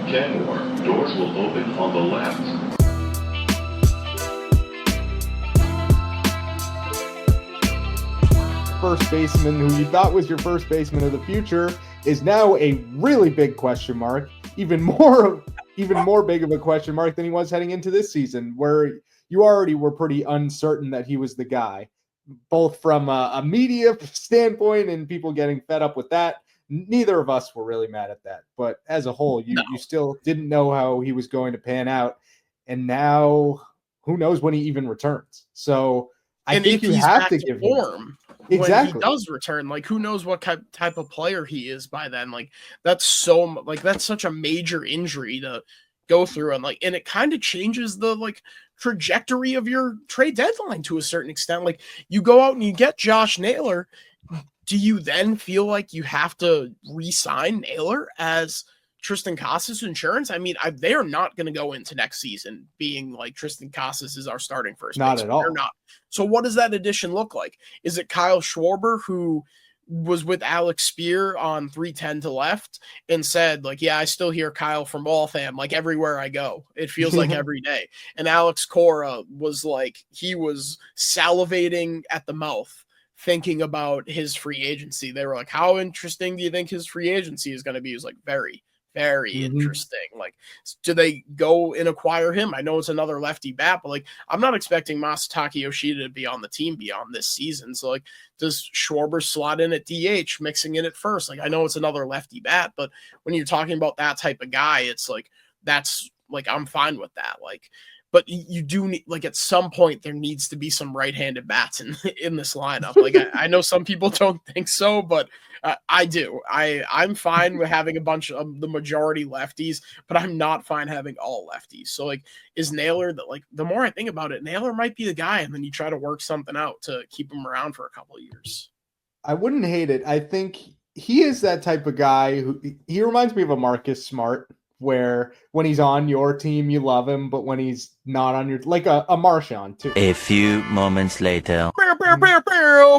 Kenmore. Doors will open on the left. First baseman who you thought was your first baseman of the future is now a really big question mark, even more big of a question mark than he was heading into this season, where you already were pretty uncertain that he was the guy, both from a media standpoint and people getting fed up with that. Neither of us were really mad at that, but as a whole, you still didn't know how he was going to pan out, and now who knows when he even returns. So I think you have to give him when he does return. Like, who knows what type of player he is by then. Like, that's such a major injury to go through, and it kind of changes the trajectory of your trade deadline to a certain extent. Like, you go out and you get Josh Naylor. Do you then feel like you have to re-sign Naylor as Tristan Casas insurance? I mean, they are not going to go into next season being like Tristan Casas is our starting first baseman. Not at all. They're not. So what does that addition look like? Is it Kyle Schwarber, who was with Alex Spear on 310 to left and said, yeah, I still hear Kyle from Waltham, everywhere I go. It feels like every day. And Alex Cora was he was salivating at the mouth thinking about his free agency. They were like, how interesting do you think his free agency is going to be? He was very, very interesting. Do they go and acquire him? I know it's another lefty bat, but I'm not expecting Masataka Yoshida to be on the team beyond this season. So does Schwarber slot in at DH, mixing in at first? I know it's another lefty bat, but when you're talking about that type of guy, it's that's I'm fine with that. But you do need, at some point, there needs to be some right-handed bats in this lineup. I know some people don't think so, but I do. I'm fine with having a bunch of the majority lefties, but I'm not fine having all lefties. So, is Naylor, the more I think about it, Naylor might be the guy, and then you try to work something out to keep him around for a couple of years. I wouldn't hate it. I think he is that type of guy he reminds me of a Marcus Smart, where when he's on your team, you love him, but when he's not on your, a Marchand too. A few moments later.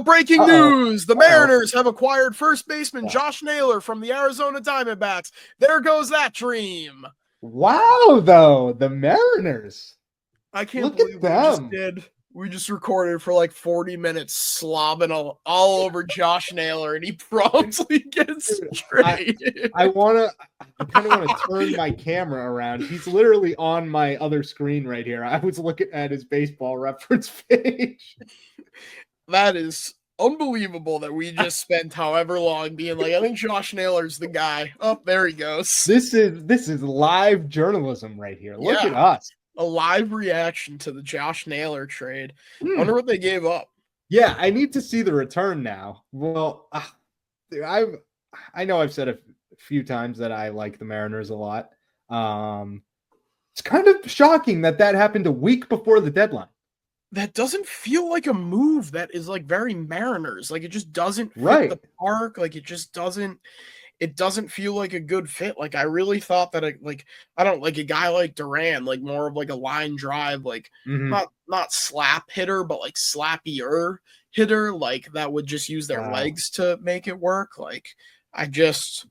Breaking news. The Mariners have acquired first baseman Josh Naylor from the Arizona Diamondbacks. There goes that dream. Wow, though. The Mariners. I can't believe we just did. We just recorded for 40 minutes slobbing all over Josh Naylor, and he promptly gets traded. I kind of want to turn my camera around. He's literally on my other screen right here. I was looking at his baseball reference page. That is unbelievable that we just spent however long being I think Josh Naylor's the guy. Oh, there he goes. This is live journalism right here. Look at us. A live reaction to the Josh Naylor trade. Wonder what they gave up. Yeah, I need to see the return now. Well, I know I've said a few times that I like the Mariners a lot. It's kind of shocking that happened a week before the deadline. That doesn't feel like a move that is very Mariners. It just doesn't fit the park. It just doesn't. It doesn't feel like a good fit. I really thought that I don't a guy like Duran, more of a line drive, not slap hitter, but slappier hitter, that would just use their legs to make it work. Weird. I guess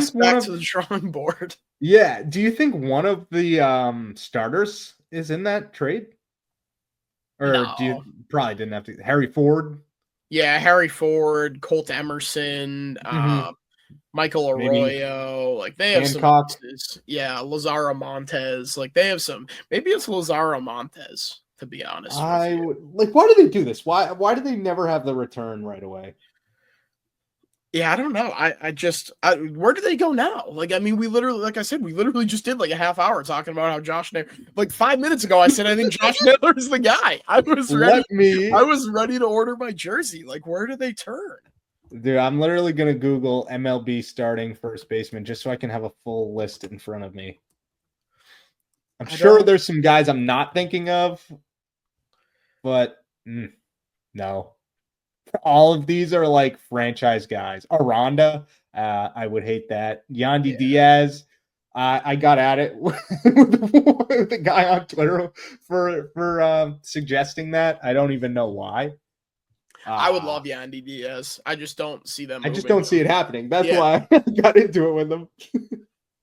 back to the drawing board. Yeah. Do you think one of the starters is in that trade? Or No. do you probably didn't have to? Harry Ford? Yeah, Harry Ford, Colt Emerson, Michael Arroyo, they have Hancock. some pieces. Yeah, Lazaro Montes, they have some. Maybe it's Lazaro Montes, to be honest. Why do they do this? Why do they never have the return right away? Yeah, I don't know. Where do they go now? We literally, I said, we literally just did a half hour talking about how Josh Naylor, 5 minutes ago, I said, I think Josh Naylor is the guy. I was ready to order my jersey. Where do they turn? Dude, I'm literally going to Google MLB starting first baseman just so I can have a full list in front of me. I'm sure there's some guys I'm not thinking of, but no. All of these are franchise guys. Aranda, I would hate that. Yandy Diaz, I got at it with the guy on Twitter for suggesting that. I don't even know why. I would love Yandy Diaz. I just don't see them I moving just don't see him. it happening. That's Yeah. why I got into it with them.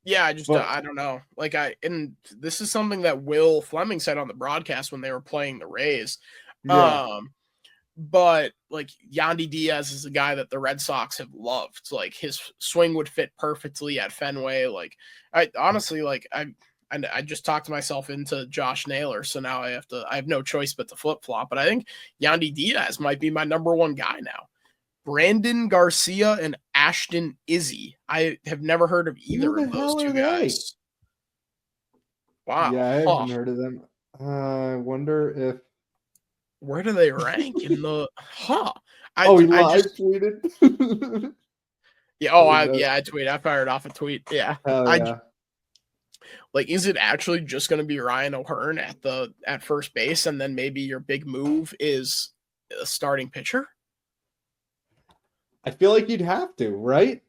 Yeah, But- I don't know. Like and this is something that Will Fleming said on the broadcast when they were playing the Rays. Yeah. But like Yandy Diaz is a guy that the Red Sox have loved. Like his swing would fit perfectly at Fenway. Like I honestly I just talked myself into Josh Naylor, so now I have no choice but to flip flop. But I think Yandy Diaz might be my number one guy now. Brandon Garcia and Ashton Izzy. I have never heard of either Who the of those hell two are they? guys. Wow. Yeah, I Huh. haven't heard of them. I wonder if. Where do they rank in the? I He I live just tweeted. yeah. I tweet. I fired off a tweet. Yeah. Hell yeah. Like, is it actually just going to be Ryan O'Hearn at first base, and then maybe your big move is a starting pitcher? I feel like you'd have to, right?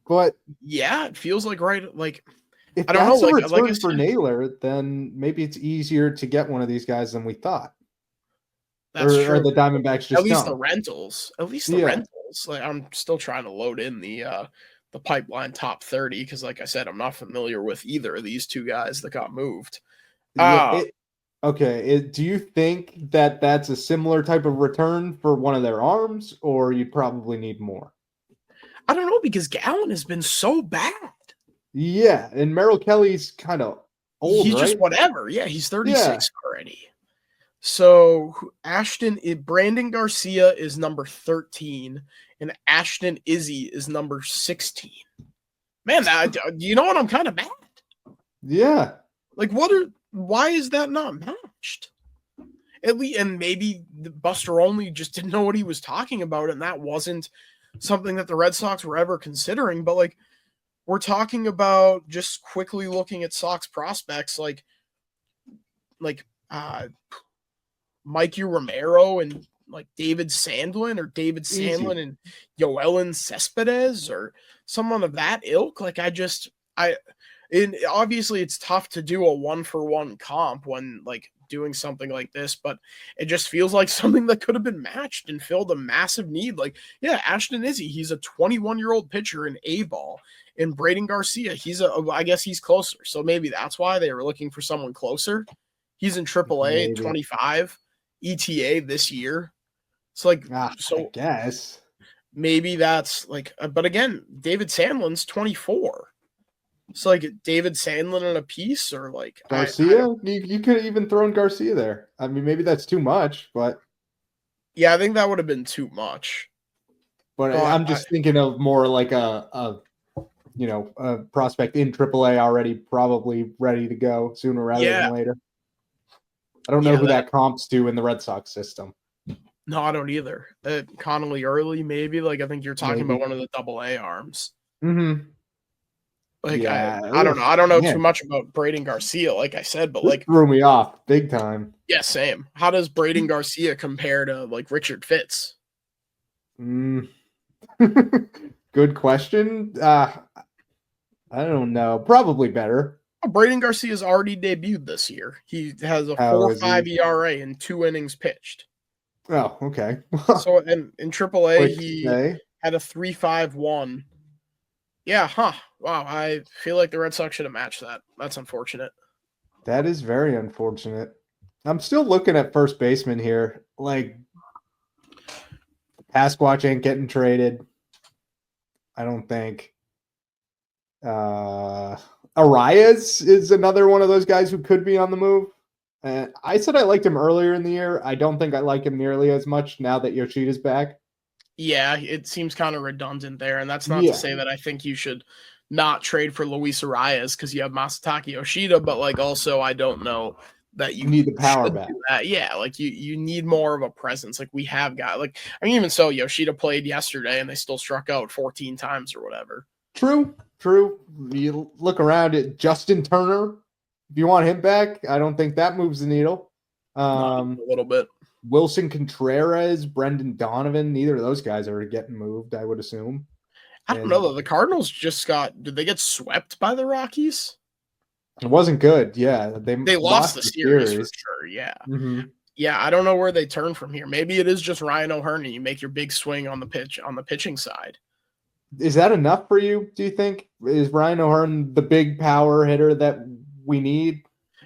But Yeah, it feels like right. Like if I don't that's know. a Like return I for said, Naylor, then maybe it's easier to get one of these guys than we thought. that's Or true. the Diamondbacks just At least the don't. rentals. At least the Yeah. rentals. Like I'm still trying to load in the pipeline top 30 because, like I said, I'm not familiar with either of these two guys that got moved. Do you think that that's a similar type of return for one of their arms, or you'd probably need more? I don't know because Gallen has been so bad. Yeah, and Merrill Kelly's kind of old, He's right? just whatever. Yeah, he's 36 already. So Brandon Garcia is number 13, and Ashton Izzy is number 16. Man, you know what? I'm kind of mad. Yeah. Like, why is that not matched? At least, and maybe Buster Olney just didn't know what he was talking about, and that wasn't something that the Red Sox were ever considering. But like, we're talking about just quickly looking at Sox prospects, like Mikey Romero and like David Sandlin and Yoelan Cespedes or someone of that ilk. Like and obviously it's tough to do a 1-for-1 comp when like doing something like this, but it just feels like something that could have been matched and filled a massive need. Like, yeah, Ashton Izzy, he's a 21-year-old pitcher in A-ball. And Braden Garcia, I guess he's closer. So maybe that's why they were looking for someone closer. He's in AAA at 25, ETA this year. So like, I guess maybe that's like, but again, David Sandlin's 24. So like David Sandlin in a piece or like Garcia. You could have even thrown Garcia there. I mean, maybe that's too much, but yeah, I think that would have been too much. But I'm just thinking of more like a prospect in AAA already, probably ready to go sooner rather than later. I don't know who that comps to in the Red Sox system. No, I don't either. Connolly Early, maybe. Like I think you're talking about one of the AA arms. Mm-hmm. Like I don't know. I don't know too much about Braden Garcia, like I said, but like threw me off big time. Yeah, same. How does Braden Garcia compare to like Richard Fitz? Good question. I don't know. Probably better. Braden Garcia's already debuted this year. He has a 4.5 ERA in 2 innings pitched. Oh, okay. So in AAA, he had a 3.51. Yeah, wow. I feel like the Red Sox should have matched that. That's unfortunate. That is very unfortunate. I'm still looking at first baseman here. Like, Pasquatch ain't getting traded. I don't think. Arias is another one of those guys who could be on the move. I said I liked him earlier in the year. I don't think I like him nearly as much now that Yoshida's back. Yeah, it seems kind of redundant there. And that's not to say that I think you should not trade for Luis Arias because you have Masataka Yoshida, but like also I don't know that you need the power back. Yeah, like you need more of a presence. Like we have got even so Yoshida played yesterday and they still struck out 14 times or whatever. True. You look around at Justin Turner. If you want him back, I don't think that moves the needle. A little bit. Wilson Contreras, Brendan Donovan, neither of those guys are getting moved, I would assume. I don't know though. The Cardinals did they get swept by the Rockies? It wasn't good. Yeah, they lost the series for sure. Yeah. Mm-hmm. Yeah, I don't know where they turn from here. Maybe it is just Ryan O'Hearn and you make your big swing on the pitching side. Is that enough for you, do you think? Is Ryan O'Hearn the big power hitter that we need?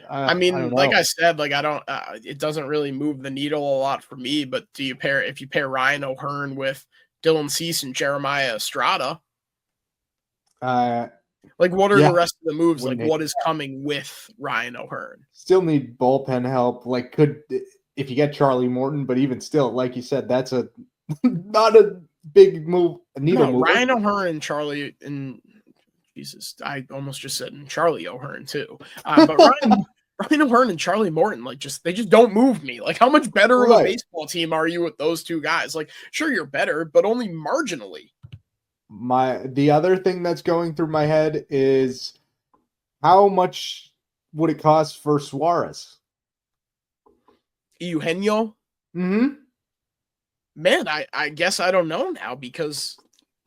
I I don't mean, like know. I said, like I don't. It doesn't really move the needle a lot for me. But if you pair Ryan O'Hearn with Dylan Cease and Jeremiah Estrada, like what are Yeah, the rest of the moves? Like wouldn't hate what is coming with Ryan O'Hearn? still need bullpen help. Like, if you get Charlie Morton, but even still, like you said, that's a not a big move, a needle No, mover. Ryan O'Hearn and Charlie and Jesus, I almost just said and Charlie O'Hearn too. But Ryan O'Hearn and Charlie Morton, like they just don't move me. Like, how much better of a Right. baseball team are you with those two guys? Like, sure, you're better, but only marginally. The other thing that's going through my head is how much would it cost for Suarez? Eugenio, Mm-hmm. man, I guess I don't know now because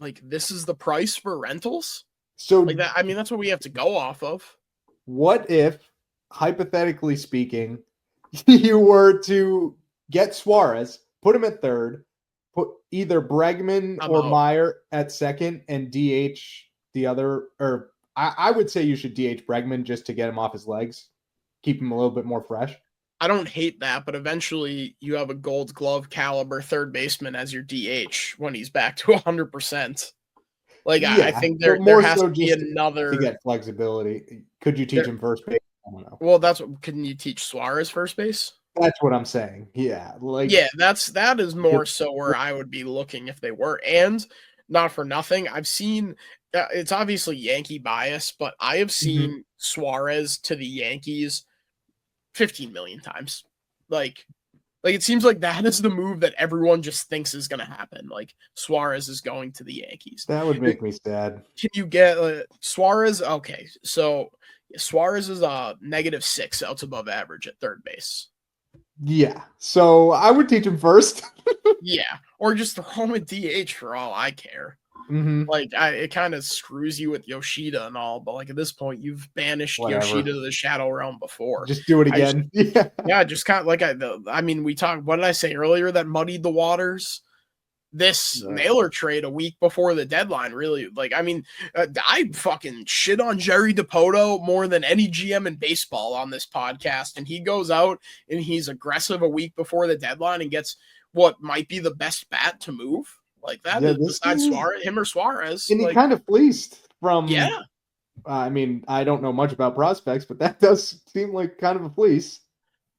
like this is the price for rentals. So Like that, I mean, that's what we have to go off of. what if, hypothetically speaking, you were to get Suarez, put him at third, put either Bregman I'm or out. Meyer at second, and DH the other, or I would say you should DH Bregman just to get him off his legs, keep him a little bit more fresh. I don't hate that, but eventually you have a Gold Glove caliber third baseman as your DH when he's back to 100%. Like I think there has to be another to get flexibility. Could you teach him first base? I don't know. Well, that's what can you teach Suarez first base? That's what I'm saying. Yeah, that is more so where I would be looking if they were. And not for nothing, I've seen it's obviously Yankee bias, but I have seen Suarez to the Yankees 15 million times. Like it seems like that is the move that everyone just thinks is going to happen. Like Suarez is going to the Yankees. That would make me sad. Can you get Suarez? Okay, so Suarez is -6 outs above average at third base. Yeah, so I would teach him first. Yeah, or just throw him at DH for all I care. Mm-hmm. Like it kind of screws you with Yoshida and all, but like at this point, you've banished Whatever. Yoshida to the Shadow Realm before. Just do it again. Just kind of like I mean, we talked. What did I say earlier that muddied the waters? This Naylor trade a week before the deadline, really. Like, I mean, I fucking shit on Jerry DiPoto more than any GM in baseball on this podcast, and he goes out and he's aggressive a week before the deadline and gets what might be the best bat to move. Like that, besides Suarez, him or Suarez. And he kind of fleeced from. Yeah. I mean, I don't know much about prospects, but that does seem like kind of a fleece.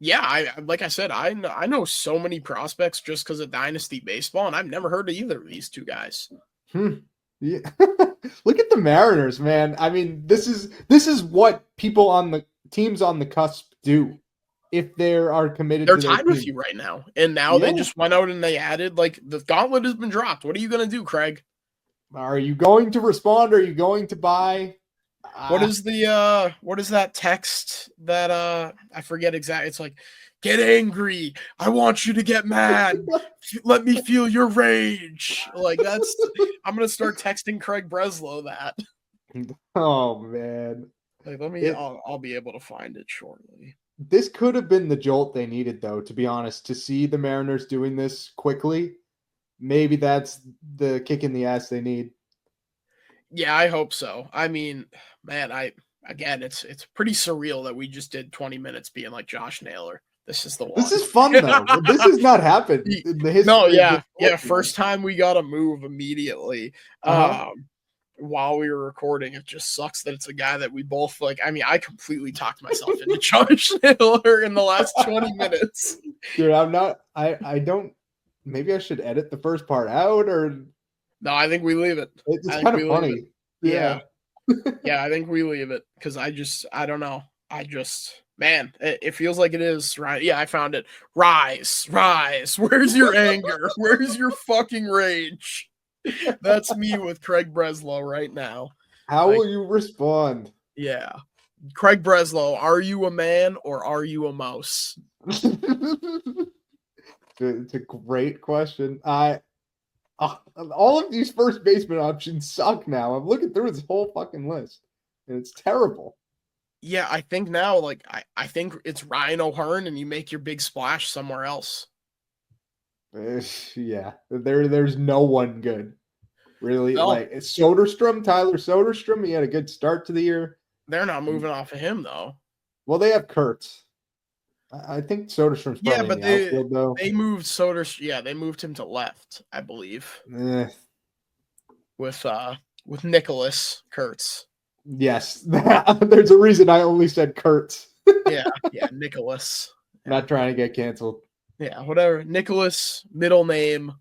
Yeah, like I said, I know so many prospects just because of Dynasty Baseball, and I've never heard of either of these two guys. Yeah. Look at the Mariners, man. I mean, this is what people on the teams on the cusp do. If they are committed, they're tied with you right now, and now they just went out and they added like the gauntlet has been dropped. What are you going to do, Craig? Are you going to respond? Or are you going to buy? What is that text that I forget exactly? It's like, get angry. I want you to get mad. Let me feel your rage. Like I'm gonna start texting Craig Breslow that. Oh man. Like I'll be able to find it shortly. This could have been the jolt they needed, though, to be honest, to see the Mariners doing this quickly. Maybe that's the kick in the ass they need. Yeah, I hope so. I mean, man, it's pretty surreal that we just did 20 minutes being like Josh Naylor. This is the one. This is fun though. This has not happened in the history. No, yeah. First time we got to move immediately. While we were recording, it just sucks that it's a guy that we both like. I mean, I completely talked myself into Josh Naylor in the last 20 minutes. Dude, I'm not. I don't. Maybe I should edit the first part out, or no, I think we leave it. It's kind of funny. Yeah. Yeah, I think we leave it because I don't know. Man, it feels like it is, right? Yeah, I found it. Rise. Where's your anger? Where's your fucking rage? That's me with Craig Breslow right now. How will you respond? Yeah. Craig Breslow, are you a man or are you a mouse? It's a great question. All of these first baseman options suck now. I'm looking through this whole fucking list, and it's terrible. Yeah, I think now, like, I think it's Ryan O'Hearn, and you make your big splash somewhere else. Yeah, there's no one good. Really, No. like Soderstrom, Tyler Soderstrom, he had a good start to the year. They're not moving off of him, though. Well, they have Kurtz. I think Soderstrom's Yeah, probably in but the outfield, though. they moved Soderstrom. Yeah, they moved him to left, I believe, Eh, with Nicholas Kurtz. yes, there's a reason I only said Kurtz. Yeah, Nicholas. Not trying to get canceled. Yeah, whatever. Nicholas, middle name,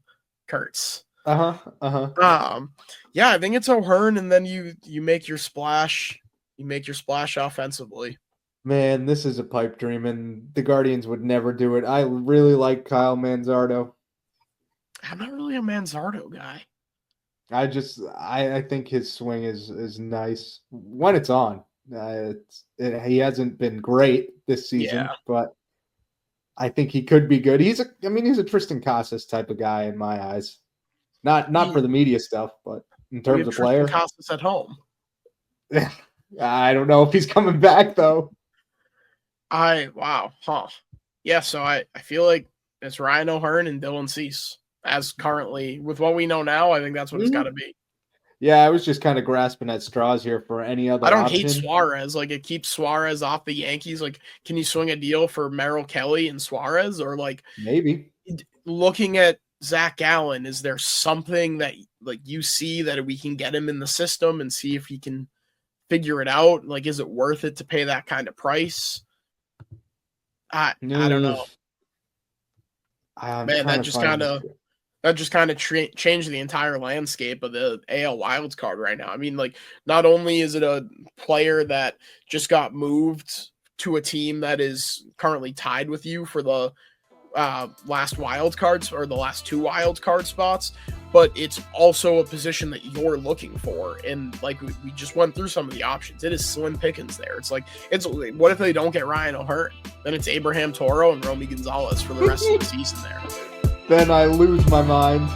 Kurtz. Yeah, I think it's O'Hearn, and then you make your splash. You make your splash offensively. Man, this is a pipe dream, and the Guardians would never do it. I really like Kyle Manzardo. I'm not really a Manzardo guy. I think his swing is nice when it's on. He hasn't been great this season, but I think he could be good. He's a Tristan Casas type of guy in my eyes. Not for the media stuff, but in terms of player. Tristan Casas at home. I don't know if he's coming back though. Yeah, so I feel like it's Ryan O'Hearn and Dylan Cease. As currently, with what we know now, I think that's what it's got to be. Yeah, I was just kind of grasping at straws here for any other option. I don't hate Suarez. Like, it keeps Suarez off the Yankees. Like, can you swing a deal for Merrill Kelly and Suarez? Or, like, maybe. Looking at Zach Gallen, is there something that, like, you see that we can get him in the system and see if he can figure it out? Like, is it worth it to pay that kind of price? I don't know. Man, that just kind of changed the entire landscape of the AL wild card right now. I mean, like, not only is it a player that just got moved to a team that is currently tied with you for the last wild cards or the last two wild card spots, but it's also a position that you're looking for. And like we just went through some of the options. It is slim pickings there. It's what if they don't get Ryan O'Hearn? Then it's Abraham Toro and Romy Gonzalez for the rest of the season there. Then I lose my mind.